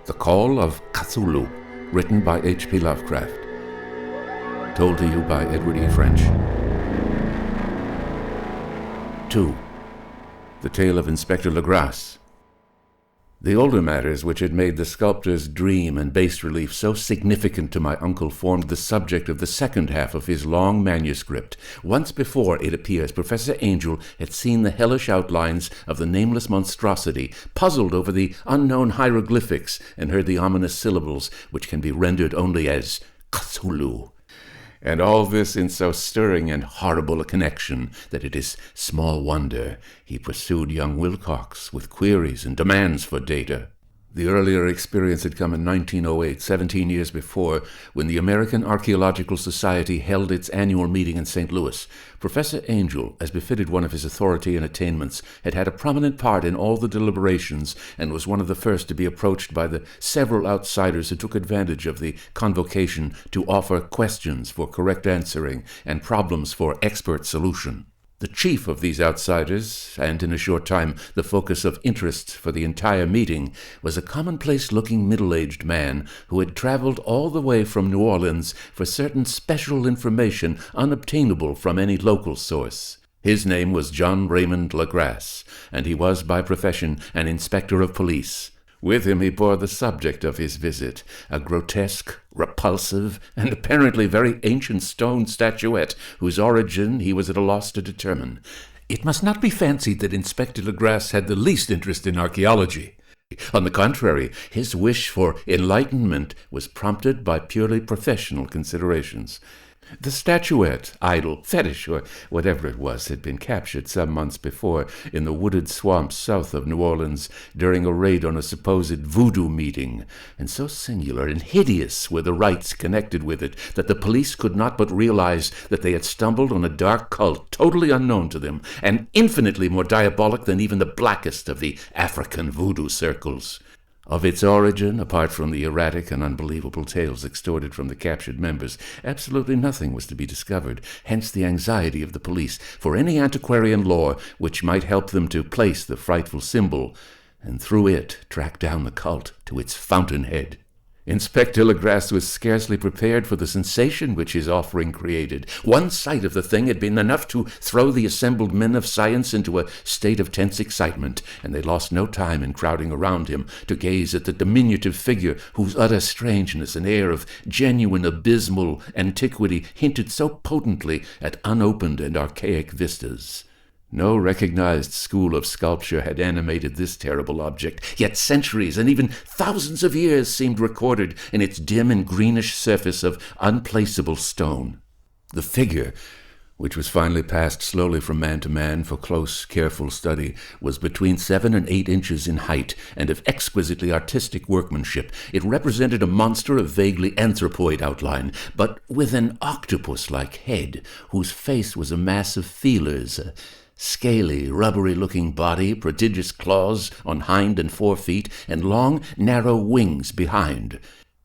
The Call of Cthulhu, written by H.P. Lovecraft. Told to you by Edward E. French. 2. The Tale of Inspector Legrasse. The older matters which had made the sculptor's dream and bas-relief so significant to my uncle formed the subject of the second half of his long manuscript. Once before, it appears, Professor Angel had seen the hellish outlines of the nameless monstrosity, puzzled over the unknown hieroglyphics, and heard the ominous syllables which can be rendered only as Cthulhu. And all this in so stirring and horrible a connection that it is small wonder he pursued young Wilcox with queries and demands for data. The earlier experience had come in 1908, 17 years before, when the American Archaeological Society held its annual meeting in St. Louis. Professor Angel, as befitted one of his authority and attainments, had had a prominent part in all the deliberations and was one of the first to be approached by the several outsiders who took advantage of the convocation to offer questions for correct answering and problems for expert solution. The chief of these outsiders, and in a short time the focus of interest for the entire meeting, was a commonplace-looking middle-aged man who had traveled all the way from New Orleans for certain special information unobtainable from any local source. His name was John Raymond Legrasse, and he was by profession an inspector of police. With him he bore the subject of his visit, a grotesque, repulsive, and apparently very ancient stone statuette whose origin he was at a loss to determine. It must not be fancied that Inspector Legrasse had the least interest in archaeology. On the contrary, his wish for enlightenment was prompted by purely professional considerations. The statuette, idol, fetish, or whatever it was, had been captured some months before in the wooded swamps south of New Orleans during a raid on a supposed voodoo meeting, and so singular and hideous were the rites connected with it that the police could not but realize that they had stumbled on a dark cult totally unknown to them, and infinitely more diabolic than even the blackest of the African voodoo circles. Of its origin, apart from the erratic and unbelievable tales extorted from the captured members, absolutely nothing was to be discovered, hence the anxiety of the police for any antiquarian lore which might help them to place the frightful symbol, and through it track down the cult to its fountainhead. Inspector Legrasse was scarcely prepared for the sensation which his offering created. One sight of the thing had been enough to throw the assembled men of science into a state of tense excitement, and they lost no time in crowding around him to gaze at the diminutive figure whose utter strangeness and air of genuine abysmal antiquity hinted so potently at unopened and archaic vistas. No recognized school of sculpture had animated this terrible object, yet centuries and even thousands of years seemed recorded in its dim and greenish surface of unplaceable stone. The figure, which was finally passed slowly from man to man for close, careful study, was between 7 and 8 inches in height and of exquisitely artistic workmanship. It represented a monster of vaguely anthropoid outline, but with an octopus-like head, whose face was a mass of feelers, a scaly, rubbery-looking body, prodigious claws on hind and fore feet, and long, narrow wings behind.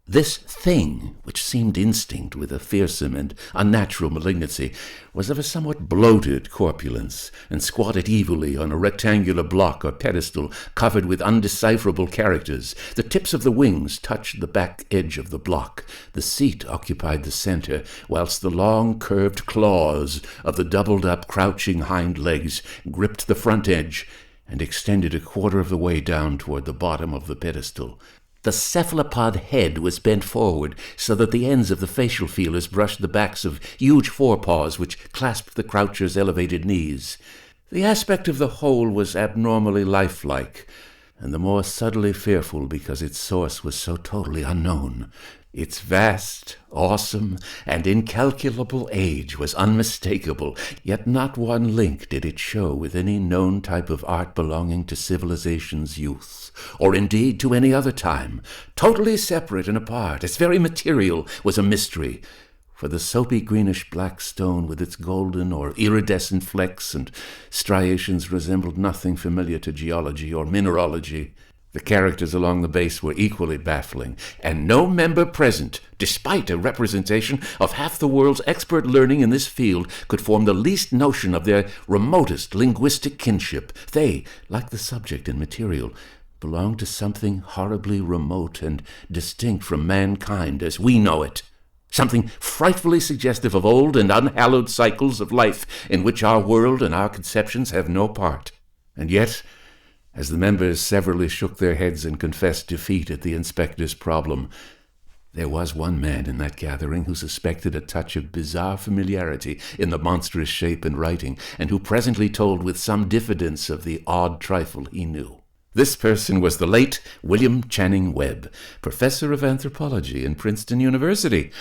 This thing, which seemed instinct with a fearsome and unnatural malignancy, was of a somewhat bloated corpulence, and squatted evilly on a rectangular block or pedestal covered with undecipherable characters. The tips of the wings touched the back edge of the block. The seat occupied the center, whilst the long, curved claws of the doubled-up, crouching hind legs gripped the front edge and extended a quarter of the way down toward the bottom of the pedestal. The cephalopod head was bent forward so that the ends of the facial feelers brushed the backs of huge forepaws which clasped the croucher's elevated knees. The aspect of the whole was abnormally lifelike, and the more subtly fearful because its source was so totally unknown. Its vast, awesome, and incalculable age was unmistakable, yet not one link did it show with any known type of art belonging to civilization's youth, or indeed to any other time. Totally separate and apart, its very material was a mystery, for the soapy greenish-black stone with its golden or iridescent flecks and striations resembled nothing familiar to geology or mineralogy. The characters along the base were equally baffling, and no member present, despite a representation of half the world's expert learning in this field, could form the least notion of their remotest linguistic kinship. They, like the subject and material, belonged to something horribly remote and distinct from mankind as we know it. Something frightfully suggestive of old and unhallowed cycles of life in which our world and our conceptions have no part. And yet, as the members severally shook their heads and confessed defeat at the inspector's problem, there was one man in that gathering who suspected a touch of bizarre familiarity in the monstrous shape and writing, and who presently told with some diffidence of the odd trifle he knew. This person was the late William Channing Webb, professor of anthropology in Princeton University,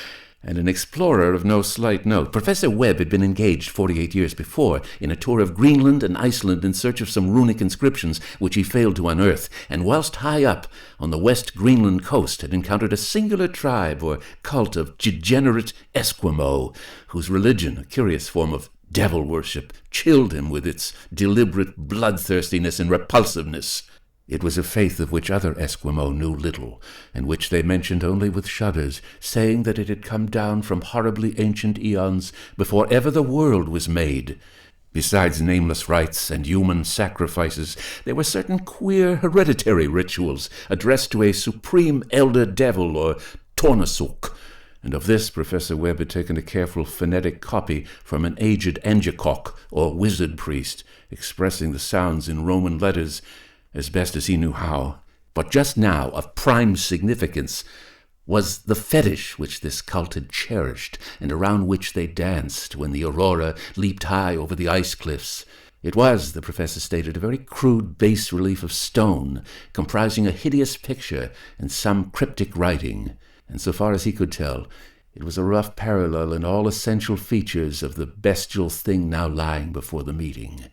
and an explorer of no slight note. Professor Webb had been engaged 48 years before in a tour of Greenland and Iceland in search of some runic inscriptions which he failed to unearth, and whilst high up on the West Greenland coast had encountered a singular tribe or cult of degenerate Esquimaux, whose religion, a curious form of devil worship, chilled him with its deliberate bloodthirstiness and repulsiveness. It was a faith of which other Esquimaux knew little, and which they mentioned only with shudders, saying that it had come down from horribly ancient eons before ever the world was made. Besides nameless rites and human sacrifices, there were certain queer hereditary rituals addressed to a supreme elder devil or Tornasuk, and of this Professor Webb had taken a careful phonetic copy from an aged Angekok, or wizard priest, expressing the sounds in Roman letters as best as he knew how. But just now, of prime significance, was the fetish which this cult had cherished, and around which they danced when the aurora leaped high over the ice cliffs. It was, the professor stated, a very crude bas-relief of stone, comprising a hideous picture and some cryptic writing, and so far as he could tell, it was a rough parallel in all essential features of the bestial thing now lying before the meeting.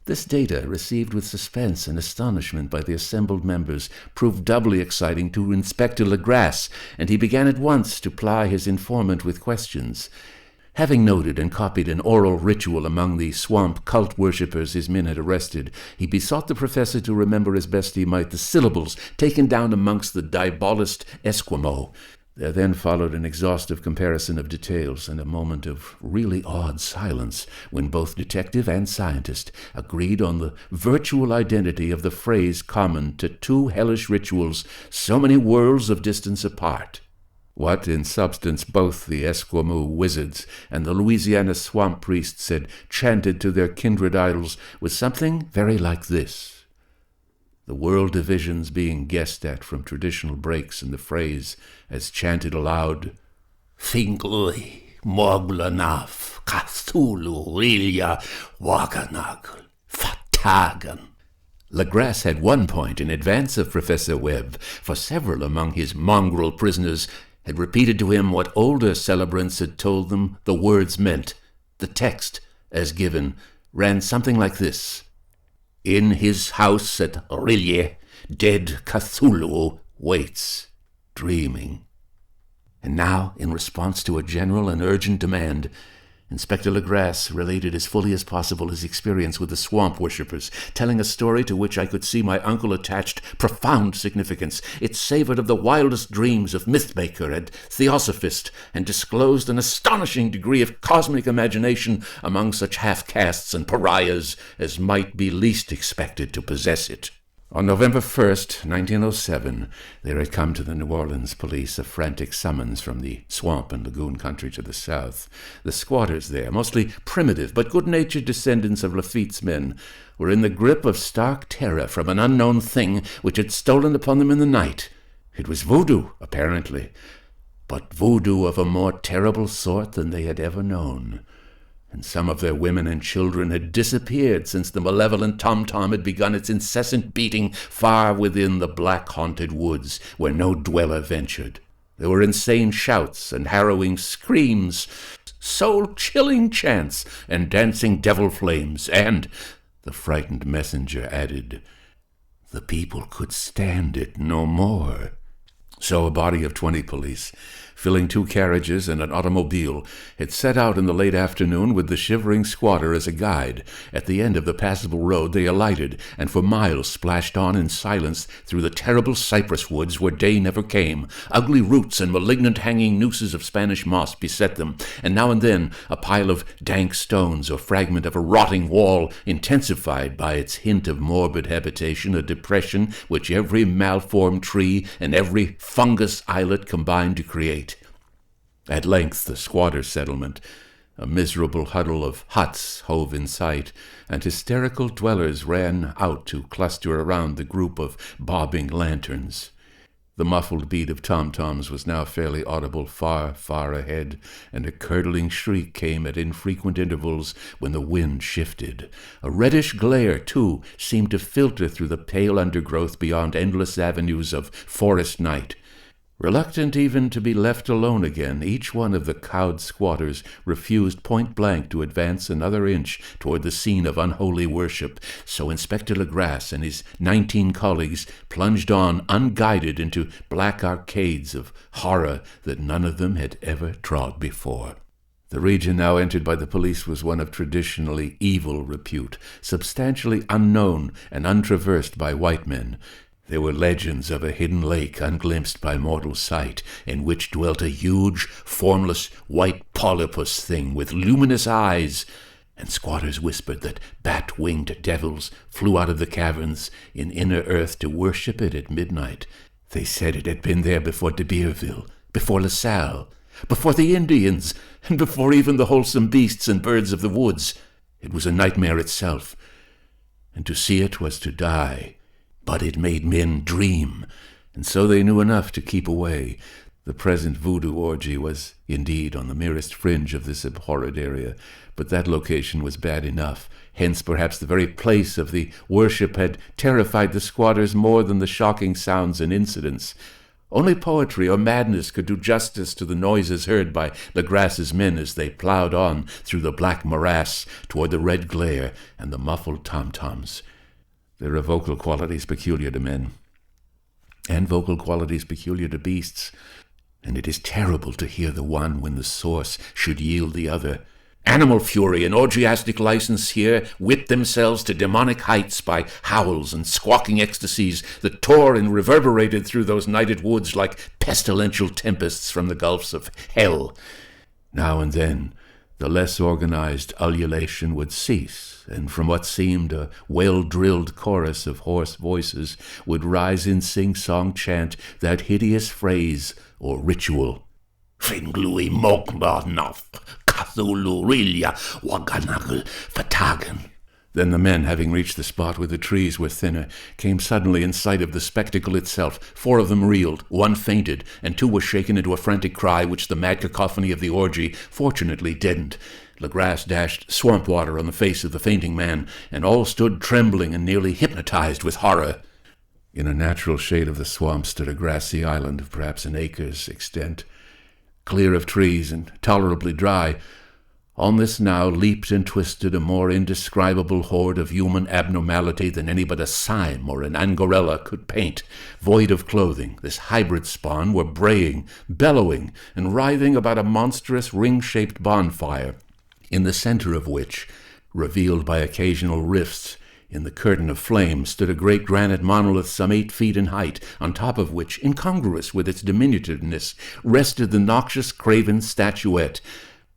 This data, received with suspense and astonishment by the assembled members, proved doubly exciting to Inspector Legrasse, and he began at once to ply his informant with questions. Having noted and copied an oral ritual among the swamp cult worshippers his men had arrested, he besought the professor to remember as best he might the syllables taken down amongst the diabolist Esquimaux. There then followed an exhaustive comparison of details and a moment of really odd silence when both detective and scientist agreed on the virtual identity of the phrase common to two hellish rituals so many worlds of distance apart. What, in substance, both the Esquimaux wizards and the Louisiana swamp priests had chanted to their kindred idols was something very like this. The world divisions being guessed at from traditional breaks in the phrase as chanted aloud, Finglui, Moglanaf, Cthulhu, Rilya, Waganagl, Fatagan. Legrasse had one point in advance of Professor Webb, for several among his mongrel prisoners had repeated to him what older celebrants had told them the words meant. The text, as given, ran something like this. In his house at Rilye, dead Cthulhu waits, dreaming. And now, in response to a general and urgent demand, Inspector Legrasse related as fully as possible his experience with the swamp worshippers, telling a story to which I could see my uncle attached profound significance. It savored of the wildest dreams of mythmaker and theosophist, and disclosed an astonishing degree of cosmic imagination among such half-castes and pariahs as might be least expected to possess it. On November 1st, 1907, there had come to the New Orleans police a frantic summons from the swamp and lagoon country to the south. The squatters there, mostly primitive but good-natured descendants of Lafitte's men, were in the grip of stark terror from an unknown thing which had stolen upon them in the night. It was voodoo, apparently, but voodoo of a more terrible sort than they had ever known. And some of their women and children had disappeared since the malevolent tom-tom had begun its incessant beating far within the black-haunted woods where no dweller ventured. There were insane shouts and harrowing screams, soul-chilling chants and dancing devil flames, and, the frightened messenger added, the people could stand it no more. So a body of 20 police, filling 2 carriages and an automobile, had set out in the late afternoon with the shivering squatter as a guide. At the end of the passable road they alighted, and for miles splashed on in silence through the terrible cypress woods where day never came. Ugly roots and malignant hanging nooses of Spanish moss beset them, and now and then a pile of dank stones or fragment of a rotting wall, intensified by its hint of morbid habitation, a depression which every malformed tree and every fungus islet combined to create. At length the squatter settlement, a miserable huddle of huts, hove in sight, and hysterical dwellers ran out to cluster around the group of bobbing lanterns. The muffled beat of tom-toms was now fairly audible far, far ahead, and a curdling shriek came at infrequent intervals when the wind shifted. A reddish glare, too, seemed to filter through the pale undergrowth beyond endless avenues of forest night. Reluctant even to be left alone again, each one of the cowed squatters refused point-blank to advance another inch toward the scene of unholy worship, so Inspector Legrasse and his 19 colleagues plunged on unguided into black arcades of horror that none of them had ever trod before. The region now entered by the police was one of traditionally evil repute, substantially unknown and untraversed by white men. There were legends of a hidden lake unglimpsed by mortal sight, in which dwelt a huge, formless, white polypus thing with luminous eyes, and squatters whispered that bat-winged devils flew out of the caverns in inner earth to worship it at midnight. They said it had been there before de Beerville, before La Salle, before the Indians, and before even the wholesome beasts and birds of the woods. It was a nightmare itself, and to see it was to die. But it made men dream, and so they knew enough to keep away. The present voodoo orgy was indeed on the merest fringe of this abhorred area, but that location was bad enough. Hence, perhaps the very place of the worship had terrified the squatters more than the shocking sounds and incidents. Only poetry or madness could do justice to the noises heard by Legrasse's men as they plowed on through the black morass toward the red glare and the muffled tom-toms. There are vocal qualities peculiar to men, and vocal qualities peculiar to beasts, and it is terrible to hear the one when the source should yield the other. Animal fury and orgiastic license here whipped themselves to demonic heights by howls and squawking ecstasies that tore and reverberated through those nighted woods like pestilential tempests from the gulfs of hell. Now and then the less organized ululation would cease, and from what seemed a well-drilled chorus of hoarse voices would rise in sing-song chant that hideous phrase or ritual. Finglui Moknaf, Cthulhu Rilya, Waganagel Fatagen. Then the men, having reached the spot where the trees were thinner, came suddenly in sight of the spectacle itself. 4 of them reeled, 1 fainted, and 2 were shaken into a frantic cry which the mad cacophony of the orgy fortunately deadened. Legrasse dashed swamp water on the face of the fainting man, and all stood trembling and nearly hypnotized with horror. In a natural shade of the swamp stood a grassy island of perhaps an acre's extent, clear of trees and tolerably dry. On this now leaped and twisted a more indescribable horde of human abnormality than any but a Sime or an Angorella could paint. Void of clothing, this hybrid spawn were braying, bellowing, and writhing about a monstrous ring-shaped bonfire, in the center of which, revealed by occasional rifts in the curtain of flame, stood a great granite monolith some 8 feet in height, on top of which, incongruous with its diminutiveness, rested the noxious craven statuette.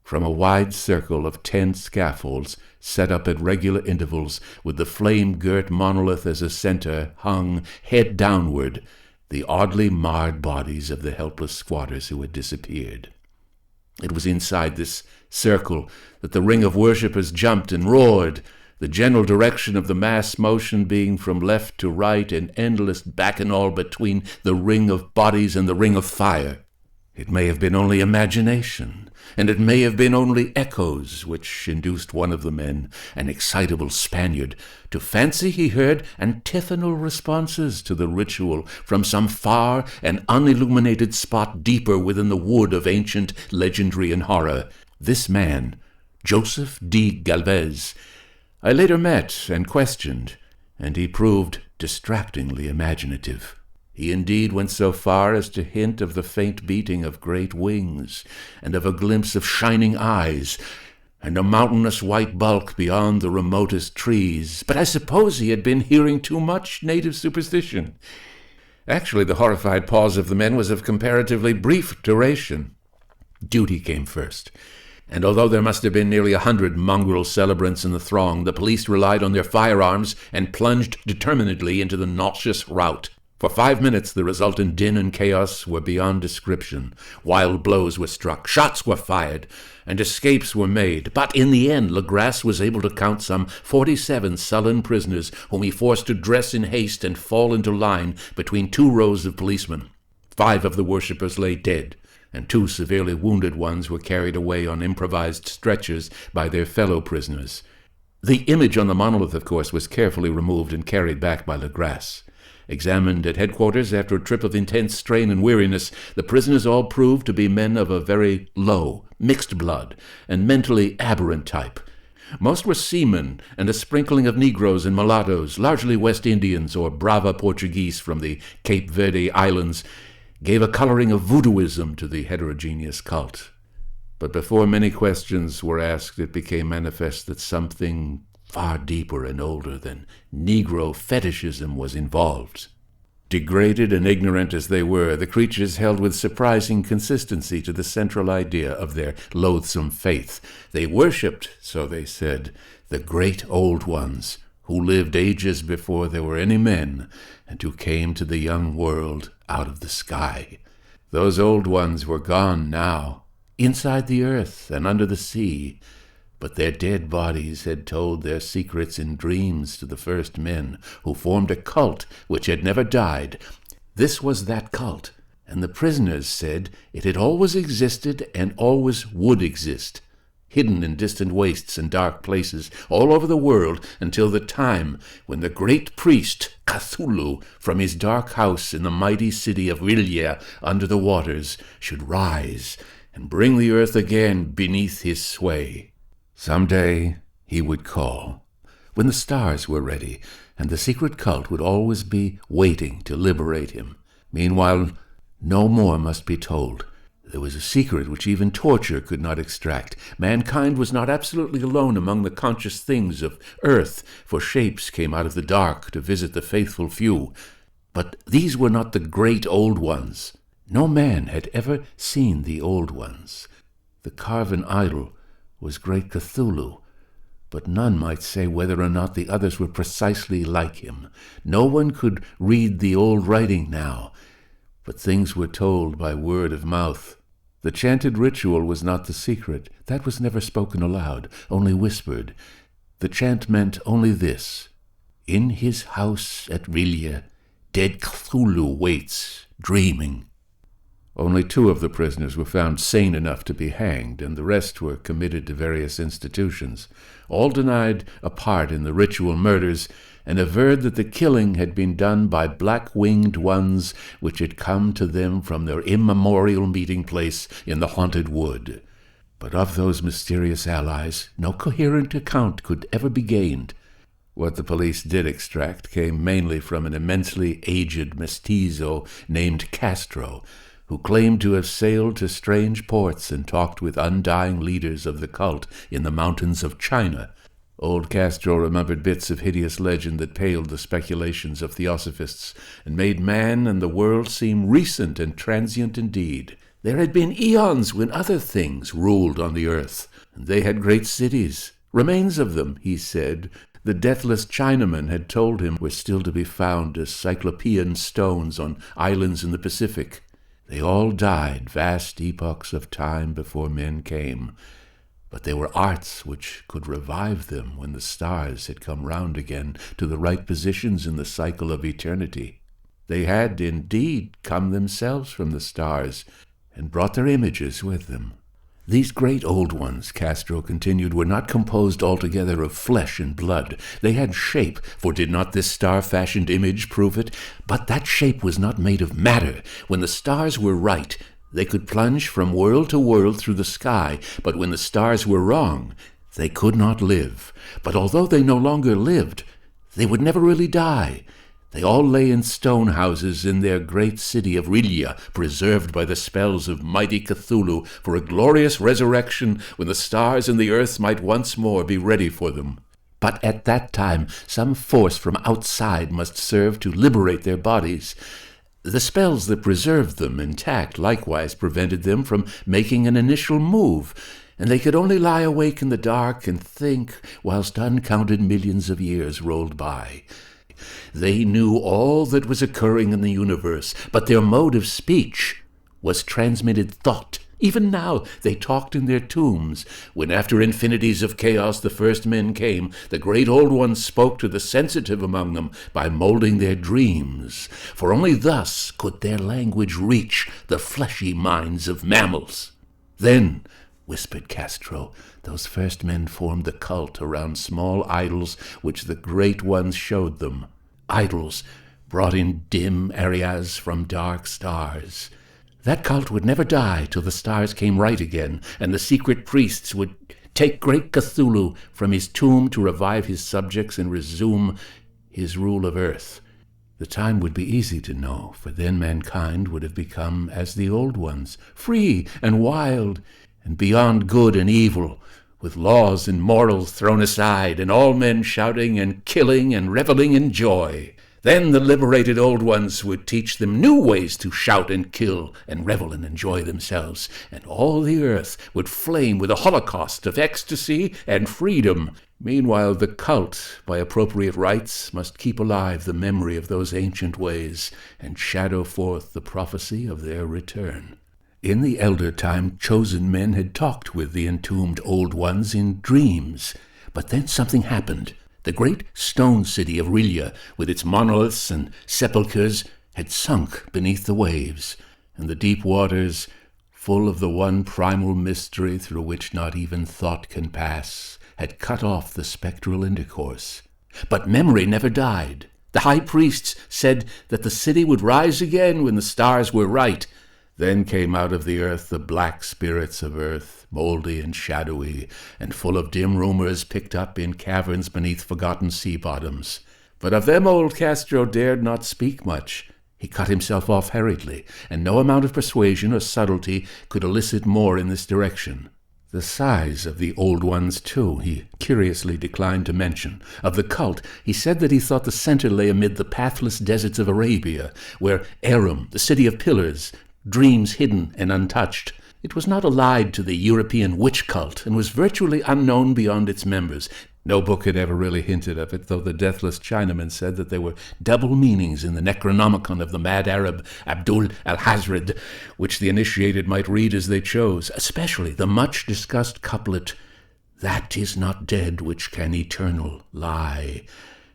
From a wide circle of 10 scaffolds, set up at regular intervals, with the flame-girt monolith as a center, hung, head downward, the oddly marred bodies of the helpless squatters who had disappeared. It was inside this circle that the ring of worshippers jumped and roared, the general direction of the mass motion being from left to right in endless bacchanal between the ring of bodies and the ring of fire. It may have been only imagination, and it may have been only echoes which induced one of the men, an excitable Spaniard, to fancy he heard antiphonal responses to the ritual from some far and unilluminated spot deeper within the wood of ancient legendary and horror. This man, Joseph D. Galvez, I later met and questioned, and he proved distractingly imaginative. He indeed went so far as to hint of the faint beating of great wings, and of a glimpse of shining eyes, and a mountainous white bulk beyond the remotest trees. But I suppose he had been hearing too much native superstition. Actually, the horrified pause of the men was of comparatively brief duration. Duty came first, and although there must have been nearly 100 mongrel celebrants in the throng, the police relied on their firearms and plunged determinedly into the nauseous rout. For 5 minutes the resultant din and chaos were beyond description. Wild blows were struck, shots were fired, and escapes were made. But in the end, Legrasse was able to count some 47 sullen prisoners, whom he forced to dress in haste and fall into line between 2 rows of policemen. 5 of the worshippers lay dead, and 2 severely wounded ones were carried away on improvised stretchers by their fellow prisoners. The image on the monolith, of course, was carefully removed and carried back by Legrasse. Examined at headquarters after a trip of intense strain and weariness, the prisoners all proved to be men of a very low, mixed blood, and mentally aberrant type. Most were seamen, and a sprinkling of Negroes and mulattoes, largely West Indians or Brava Portuguese from the Cape Verde Islands, gave a coloring of voodooism to the heterogeneous cult. But before many questions were asked, it became manifest that something far deeper and older than Negro fetishism was involved. Degraded and ignorant as they were, the creatures held with surprising consistency to the central idea of their loathsome faith. They worshipped, so they said, the great old ones, who lived ages before there were any men, and who came to the young world out of the sky. Those old ones were gone now, inside the earth and under the sea, but their dead bodies had told their secrets in dreams to the first men, who formed a cult which had never died. This was that cult, and the prisoners said it had always existed and always would exist, hidden in distant wastes and dark places all over the world until the time when the great priest, Cthulhu, from his dark house in the mighty city of R'lyeh under the waters, should rise and bring the earth again beneath his sway. Someday he would call, when the stars were ready, and the secret cult would always be waiting to liberate him. Meanwhile, no more must be told. There was a secret which even torture could not extract. Mankind was not absolutely alone among the conscious things of earth, for shapes came out of the dark to visit the faithful few. But these were not the great old ones. No man had ever seen the old ones. The carven idol was great Cthulhu, but none might say whether or not the others were precisely like him. No one could read the old writing now, but things were told by word of mouth. The chanted ritual was not the secret. That was never spoken aloud, only whispered. The chant meant only this: in his house at R'lyeh, dead Cthulhu waits, dreaming. Only 2 of the prisoners were found sane enough to be hanged, and the rest were committed to various institutions. All denied a part in the ritual murders, and averred that the killing had been done by black-winged ones which had come to them from their immemorial meeting place in the haunted wood. But of those mysterious allies, no coherent account could ever be gained. What the police did extract came mainly from an immensely aged mestizo named Castro, who claimed to have sailed to strange ports and talked with undying leaders of the cult in the mountains of China. Old Castro remembered bits of hideous legend that paled the speculations of theosophists and made man and the world seem recent and transient indeed. There had been eons when other things ruled on the earth, and they had great cities. Remains of them, he said, the deathless Chinaman had told him, were still to be found as cyclopean stones on islands in the Pacific. They all died vast epochs of time before men came, but they were arts which could revive them when the stars had come round again to the right positions in the cycle of eternity. They had indeed come themselves from the stars and brought their images with them. These great old ones, Castro continued, were not composed altogether of flesh and blood. They had shape, for did not this star-fashioned image prove it? But that shape was not made of matter. When the stars were right, they could plunge from world to world through the sky, but when the stars were wrong, they could not live. But although they no longer lived, they would never really die. They all lay in stone houses in their great city of Rillia, preserved by the spells of mighty Cthulhu for a glorious resurrection when the stars and the earth might once more be ready for them. But at that time some force from outside must serve to liberate their bodies. The spells that preserved them intact likewise prevented them from making an initial move, and they could only lie awake in the dark and think whilst uncounted millions of years rolled by. They knew all that was occurring in the universe, but their mode of speech was transmitted thought. Even now they talked in their tombs. When after infinities of chaos the first men came, the great old ones spoke to the sensitive among them by molding their dreams, for only thus could their language reach the fleshy minds of mammals. Then, whispered Castro, those first men formed the cult around small idols which the great ones showed them. Idols brought in dim areas from dark stars. That cult would never die till the stars came right again, and the secret priests would take great Cthulhu from his tomb to revive his subjects and resume his rule of earth. The time would be easy to know, for then mankind would have become as the old ones, free and wild, and beyond good and evil, with laws and morals thrown aside, and all men shouting and killing and reveling in joy. Then the liberated old ones would teach them new ways to shout and kill and revel and enjoy themselves, and all the earth would flame with a holocaust of ecstasy and freedom. Meanwhile, the cult, by appropriate rites, must keep alive the memory of those ancient ways and shadow forth the prophecy of their return. In the elder time, chosen men had talked with the entombed old ones in dreams, but then something happened. The great stone city of Rillia, with its monoliths and sepulchres, had sunk beneath the waves, and the deep waters, full of the one primal mystery through which not even thought can pass, had cut off the spectral intercourse. But memory never died. The high priests said that the city would rise again when the stars were right. Then came out of the earth the black spirits of earth, mouldy and shadowy, and full of dim rumors picked up in caverns beneath forgotten sea bottoms. But of them old Castro dared not speak much. He cut himself off hurriedly, and no amount of persuasion or subtlety could elicit more in this direction. The size of the old ones, too, he curiously declined to mention. Of the cult, he said that he thought the center lay amid the pathless deserts of Arabia, where Arum, the city of pillars, dreams hidden and untouched. It was not allied to the European witch cult, and was virtually unknown beyond its members. No book had ever really hinted of it, though the deathless Chinaman said that there were double meanings in the Necronomicon of the mad Arab Abdul al-Hazred, which the initiated might read as they chose, especially the much-discussed couplet, "That is not dead which can eternal lie,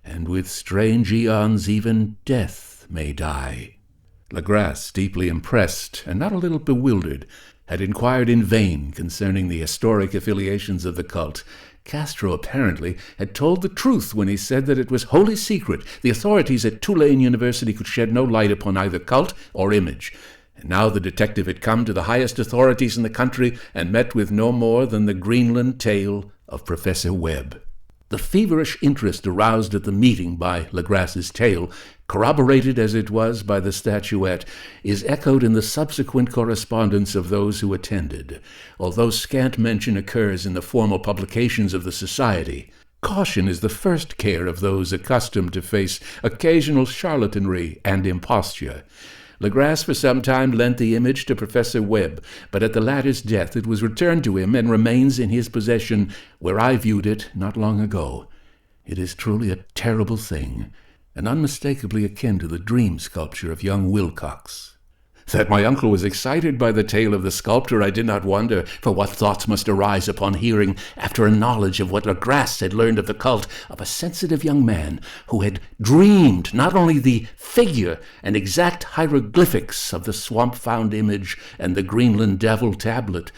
and with strange eons even death may die." Legrasse, deeply impressed and not a little bewildered, had inquired in vain concerning the historic affiliations of the cult. Castro apparently had told the truth when he said that it was wholly secret. The authorities at Tulane University could shed no light upon either cult or image. And now the detective had come to the highest authorities in the country and met with no more than the Greenland tale of Professor Webb. The feverish interest aroused at the meeting by Legrasse's tale, corroborated as it was by the statuette, is echoed in the subsequent correspondence of those who attended, although scant mention occurs in the formal publications of the Society. Caution is the first care of those accustomed to face occasional charlatanry and imposture. Legrasse for some time lent the image to Professor Webb, but at the latter's death it was returned to him and remains in his possession, where I viewed it not long ago. It is truly a terrible thing, and unmistakably akin to the dream sculpture of young Wilcox. That my uncle was excited by the tale of the sculptor I did not wonder, for what thoughts must arise upon hearing, after a knowledge of what Legrasse had learned of the cult, of a sensitive young man who had dreamed not only the figure and exact hieroglyphics of the swamp-found image and the Greenland devil tablet,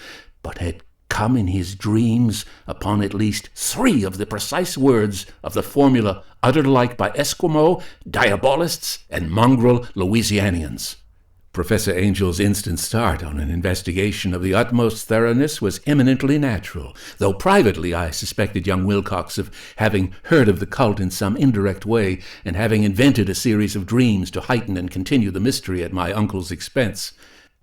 but had come in his dreams upon at least 3 of the precise words of the formula uttered alike by Eskimo, diabolists, and mongrel Louisianians. Professor Angel's instant start on an investigation of the utmost thoroughness was eminently natural, though privately I suspected young Wilcox of having heard of the cult in some indirect way and having invented a series of dreams to heighten and continue the mystery at my uncle's expense.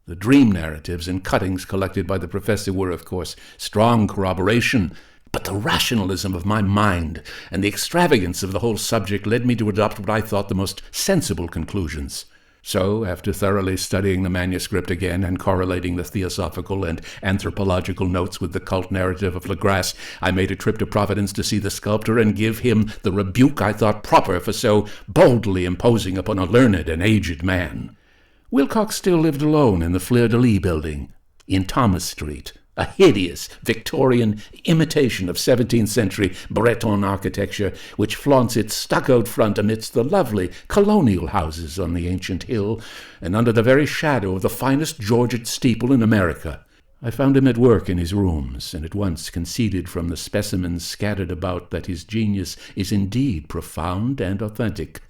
The dream narratives and cuttings collected by the professor were, of course, strong corroboration, but the rationalism of my mind and the extravagance of the whole subject led me to adopt what I thought the most sensible conclusions. So, after thoroughly studying the manuscript again and correlating the theosophical and anthropological notes with the cult narrative of Legras, I made a trip to Providence to see the sculptor and give him the rebuke I thought proper for so boldly imposing upon a learned and aged man. Wilcox still lived alone in the Fleur-de-Lis building in Thomas Street, a hideous Victorian imitation of 17th century Breton architecture which flaunts its stuccoed front amidst the lovely colonial houses on the ancient hill and under the very shadow of the finest Georgian steeple in America. I found him at work in his rooms, and at once conceded from the specimens scattered about that his genius is indeed profound and authentic.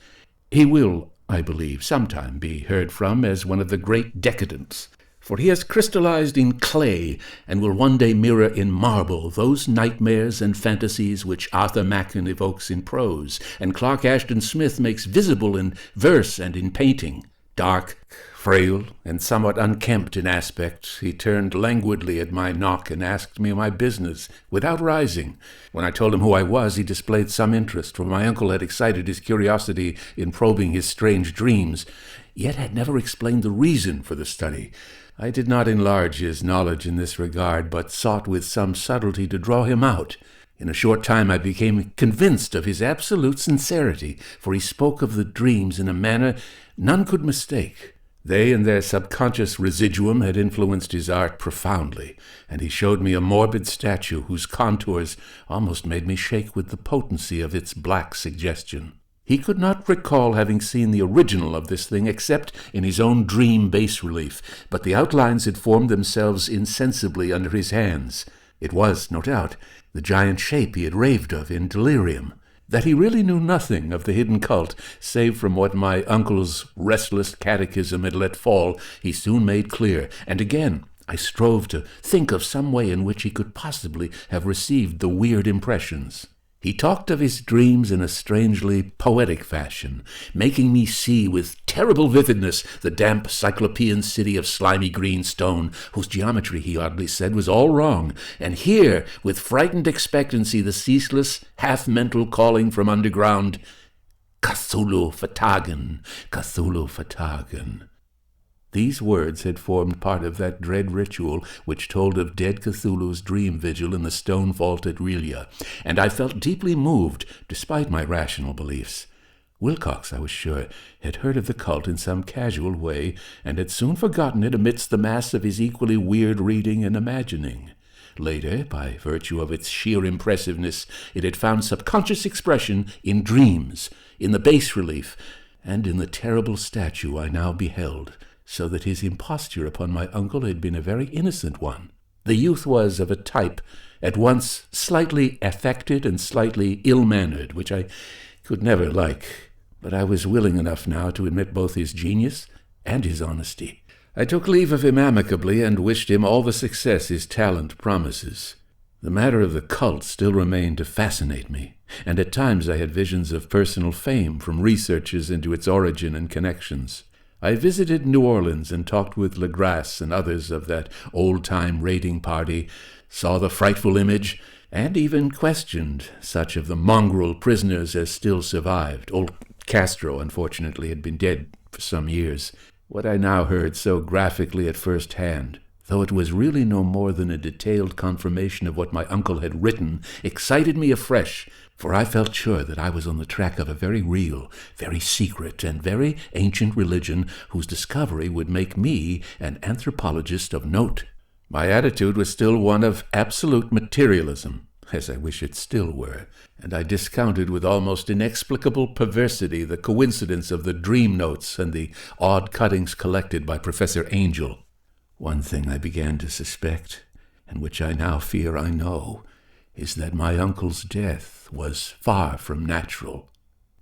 He will, I believe, sometime be heard from as one of the great decadents, for he has crystallized in clay and will one day mirror in marble those nightmares and fantasies which Arthur Machen evokes in prose and Clark Ashton Smith makes visible in verse and in painting. Dark, frail, and somewhat unkempt in aspect, he turned languidly at my knock and asked me my business, without rising. When I told him who I was, he displayed some interest, for my uncle had excited his curiosity in probing his strange dreams, yet had never explained the reason for the study. I did not enlarge his knowledge in this regard, but sought with some subtlety to draw him out. In a short time I became convinced of his absolute sincerity, for he spoke of the dreams in a manner none could mistake. They and their subconscious residuum had influenced his art profoundly, and he showed me a morbid statue whose contours almost made me shake with the potency of its black suggestion. He could not recall having seen the original of this thing except in his own dream bas-relief, but the outlines had formed themselves insensibly under his hands. It was, no doubt, the giant shape he had raved of in delirium. That he really knew nothing of the hidden cult, save from what my uncle's restless catechism had let fall, he soon made clear, and again I strove to think of some way in which he could possibly have received the weird impressions. He talked of his dreams in a strangely poetic fashion, making me see with terrible vividness the damp cyclopean city of slimy green stone, whose geometry, he oddly said, was all wrong, and hear with frightened expectancy the ceaseless, half-mental calling from underground, "Cthulhu Fatagan, Cthulhu Fatagan." These words had formed part of that dread ritual which told of dead Cthulhu's dream vigil in the stone vault at Relia, and I felt deeply moved, despite my rational beliefs. Wilcox, I was sure, had heard of the cult in some casual way, and had soon forgotten it amidst the mass of his equally weird reading and imagining. Later, by virtue of its sheer impressiveness, it had found subconscious expression in dreams, in the bas-relief, and in the terrible statue I now beheld, so that his imposture upon my uncle had been a very innocent one. The youth was of a type at once slightly affected and slightly ill-mannered, which I could never like, but I was willing enough now to admit both his genius and his honesty. I took leave of him amicably and wished him all the success his talent promises. The matter of the cult still remained to fascinate me, and at times I had visions of personal fame from researches into its origin and connections. I visited New Orleans and talked with Legras and others of that old-time raiding party, saw the frightful image, and even questioned such of the mongrel prisoners as still survived. Old Castro, unfortunately, had been dead for some years. What I now heard so graphically at first hand, though it was really no more than a detailed confirmation of what my uncle had written, excited me afresh, for I felt sure that I was on the track of a very real, very secret, and very ancient religion whose discovery would make me an anthropologist of note. My attitude was still one of absolute materialism, as I wish it still were, and I discounted with almost inexplicable perversity the coincidence of the dream notes and the odd cuttings collected by Professor Angel. One thing I began to suspect, and which I now fear I know, is that my uncle's death was far from natural.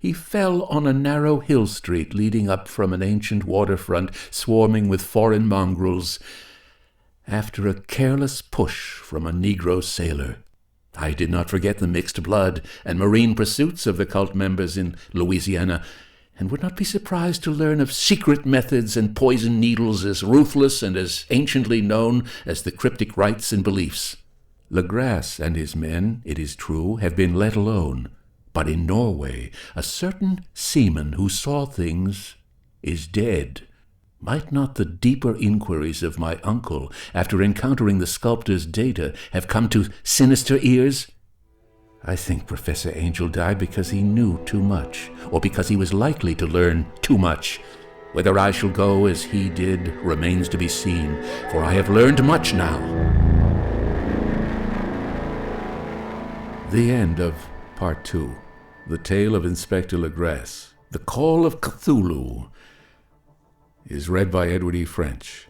He fell on a narrow hill street leading up from an ancient waterfront swarming with foreign mongrels after a careless push from a Negro sailor. I did not forget the mixed blood and marine pursuits of the cult members in Louisiana, and would not be surprised to learn of secret methods and poison needles as ruthless and as anciently known as the cryptic rites and beliefs. Legrasse and his men, it is true, have been let alone, but in Norway a certain seaman who saw things is dead. Might not the deeper inquiries of my uncle, after encountering the sculptor's data, have come to sinister ears? I think Professor Angel died because he knew too much, or because he was likely to learn too much. Whether I shall go as he did remains to be seen, for I have learned much now. The end of Part 2. The Tale of Inspector Legrasse. The Call of Cthulhu is read by Edward E. French.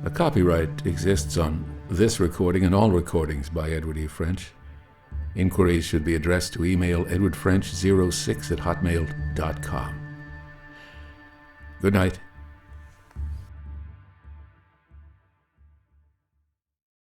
A copyright exists on this recording and all recordings by Edward E. French. Inquiries should be addressed to email edwardfrench06@hotmail.com. Good night.